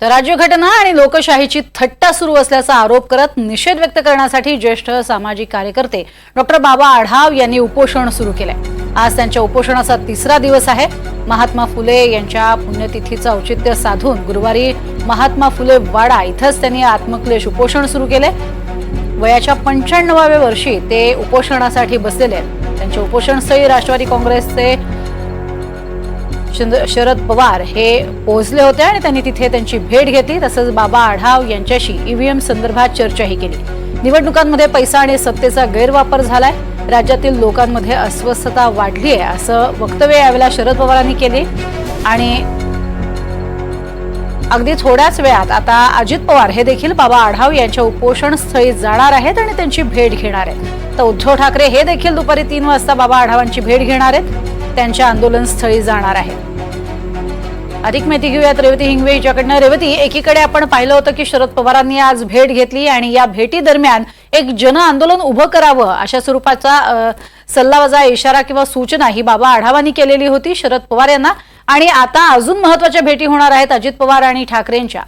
तर राज्यघटना आणि लोकशाहीची थट्टा सुरू असल्याचा आरोप करत निषेध व्यक्त करण्यासाठी ज्येष्ठ सामाजिक कार्यकर्ते डॉक्टर बाबा आढाव यांनी उपोषण सुरू केलंय। आज त्यांच्या उपोषणाचा तिसरा दिवस आहे। महात्मा फुले यांच्या पुण्यतिथीचं औचित्य साधून गुरुवारी महात्मा फुले वाडा इथंच त्यांनी आत्मक्लेश उपोषण सुरू केले। वयाच्या 95व्या वर्षी ते उपोषणासाठी बसलेले आहेत। त्यांच्या उपोषणस्थळी राष्ट्रवादी काँग्रेसचे शरद पवार हे पोहोचले होते आणि त्यांनी तिथे त्यांची भेट घेतली। तसंच बाबा आढाव यांच्याशी ईव्हीएम संदर्भात चर्चाही केली। निवडणुकांमध्ये पैसा आणि सत्तेचा गैरवापर झालाय, राज्यातील लोकांमध्ये अस्वस्थता वाढली आहे असं वक्तव्य यावेळेला शरद पवारांनी केले। आणि अगदी थोड्याच वेळात आता अजित पवार हे देखील बाबा आढाव यांच्या उपोषण स्थळी जाणार आहेत आणि त्यांची भेट घेणार आहेत। तर उद्धव ठाकरे हे देखील दुपारी 3 वाजता बाबा आढावांची भेट घेणार आहेत, त्यांच्या आंदोलन स्थळी जाणार आहेत। अधिक माहिती घेऊयात रेवती हिंगवे हिच्याकडनं। रेवती, एकीकडे आपण पाहिलं होतं की शरद पवारांनी आज भेट घेतली आणि या भेटी दरम्यान एक जन आंदोलन उभं करावं अशा स्वरूपाचा सल्लावजा इशारा किंवा सूचना ही बाबा आढावांनी केलेली होती शरद पवार यांना। आणि आता अजून महत्त्वाच्या भेटी होणार आहेत अजित पवार आणि ठाकरेंच्या।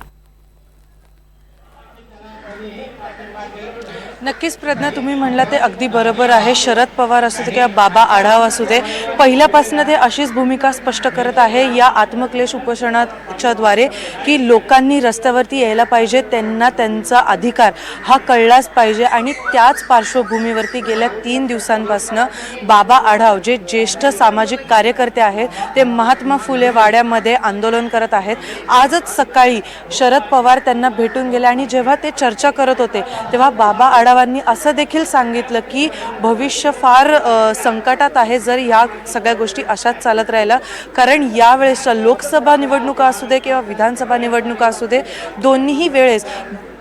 नक्कीच प्रज्ञा, तुम्ही म्हणला ते अगदी बरोबर आहे। शरद पवार असू दे किंवा बाबा आढाव असू दे, पहिल्यापासून ते अशीच भूमिका स्पष्ट करत आहे या आत्मक्लेश उपोषणाच्या द्वारे की लोकांनी रस्त्यावरती यायला पाहिजे, त्यांना त्यांचा अधिकार हा कळलाच पाहिजे। आणि त्याच पार्श्वभूमीवरती गेल्या 3 दिवसांपासून बाबा आढाव जे ज्येष्ठ सामाजिक कार्यकर्ते आहेत ते महात्मा फुले वाड्यामध्ये आंदोलन करत आहेत। आजच सकाळी शरद पवार त्यांना भेटून गेले आणि जेव्हा ते चर्चा करत होते तेव्हा बाबा आढावांनी असं देखील सांगितलं की भविष्य फार संकटात आहे जर या सगळ्या गोष्टी अशाच चालत राहिल्या, कारण यावेळेसच्या लोकसभा निवडणुका असू दे किंवा विधानसभा निवडणुका असू दे, दोन्हीही वेळेस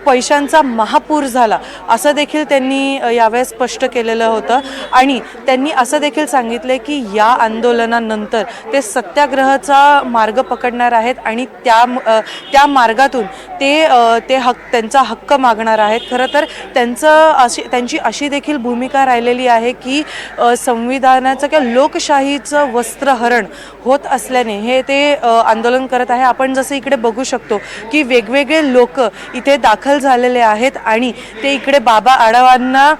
पैशांचा महापूर झाला असं देखील त्यांनी यावेळेस स्पष्ट केलेलं होतं। आणि त्यांनी असं देखील सांगितले की या आंदोलनानंतर ते सत्याग्रहाचा मार्ग पकडणार आहेत आणि त्या मार्गातून ते त्यांचा हक्क मागणार आहेत। खरं तर त्यांची अशी देखील भूमिका राहिलेली आहे की संविधानाचं किंवा लोकशाहीचं वस्त्रहरण होत असल्याने हे ते आंदोलन करत आहे। आपण जसं इकडे बघू शकतो की वेगवेगळे लोक इथे दाखल झालेले आहेत आणि ते इकडे बाबा आढावांना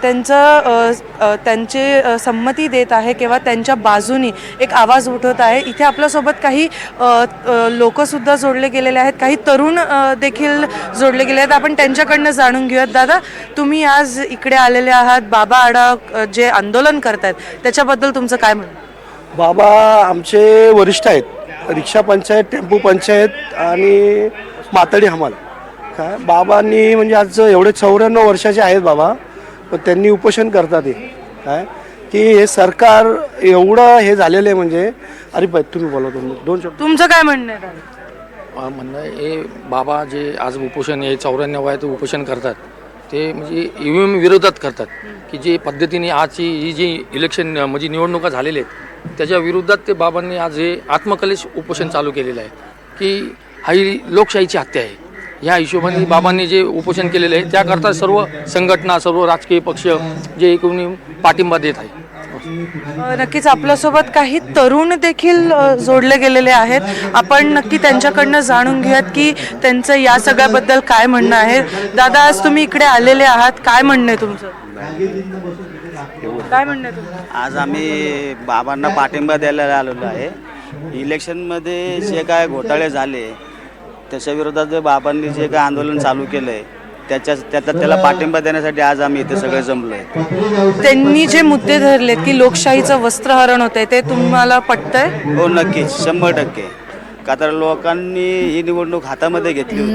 त्यांची संमती देत आहे किंवा त्यांच्या बाजूनी एक आवाज उठवत आहे। इथे आपल्यासोबत काही लोकसुद्धा जोडले गेलेले आहेत, काही तरुण देखील जोडले गेले आहेत। आपण त्यांच्याकडनं जाणून घेऊयात। दादा, तुम्ही आज इकडे आलेले आहात, बाबा आढाव जे आंदोलन करतायत त्याच्याबद्दल तुमचं काय म्हणणं? बाबा आमचे वरिष्ठ आहेत, रिक्षा पंचायत, टेम्पो पंचायत आणि मातडी हमाल। काय बाबांनी म्हणजे आज एवढे 94 वर्षाचे आहेत बाबा, पण त्यांनी उपोषण करतात हे काय की हे सरकार एवढं हे झालेलं आहे म्हणजे। अरे बाई तुम्ही बोला, दोन शब्द तुमचं काय म्हणणं आहे? म्हणणं हे बाबा जे आज उपोषण हे 94 वयात उपोषण करतात ते म्हणजे ईव्हीएम विरोधात करतात की जे पद्धतीने आजची ही जी इलेक्शन म्हणजे निवडणुका झालेल्या आहेत त्याच्या विरोधात ते बाबांनी आज हे आत्मक्लेश उपोषण चालू केलेलं आहे की ही लोकशाहीची हत्या आहे। ह्या हिशोबाने बाबांनी जे उपोषण केलेलं आहे त्याकरता सर्व संघटना, सर्व राजकीय पक्ष जे एकूण पाठिंबा देत आहे। नक्कीच आपल्यासोबत काही तरुण देखील जोडले गेलेले आहेत। आपण नक्की त्यांच्याकडनं जाणून घेऊयात की त्यांचं या सगळ्याबद्दल काय म्हणणं आहे। दादा, आज तुम्ही इकडे आलेले आहात, काय म्हणणं आहे तुमचं? काय म्हणणं आहे तुमचं? आज आम्ही बाबांना पाठिंबा द्यायला आलेलो आहे। इलेक्शनमध्ये जे काय घोटाळे झाले त्याच्या विरोधात जे बाबांनी जे काय आंदोलन चालू केलं आहे त्याला पाठिंबा देण्यासाठी आज आम्ही इथे सगळे जमलो आहे। त्यांनी जे मुद्दे धरलेत की लोकशाहीचं वस्त्रहरण होतंय ते तुम्हाला पटतंय? हो, नक्कीच 100%। का तर लोकांनी ही निवडणूक हातामध्ये घेतली होती।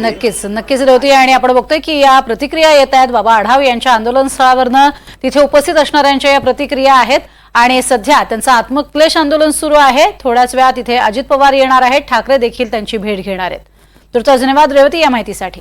नक्कीच रेवती। आणि आपण बघतोय की या प्रतिक्रिया येत आहेत बाबा आढाव यांच्या आंदोलन स्थळावरनं, तिथे उपस्थित असणाऱ्यांच्या या प्रतिक्रिया आहेत। आणि सध्या त्यांचं आत्मक्लेश आंदोलन सुरू आहे। थोड्याच वेळात तिथे अजित पवार येणार आहेत, ठाकरे देखील त्यांची भेट घेणार आहेत। तुर्तास धन्यवाद रेवती या माहितीसाठी।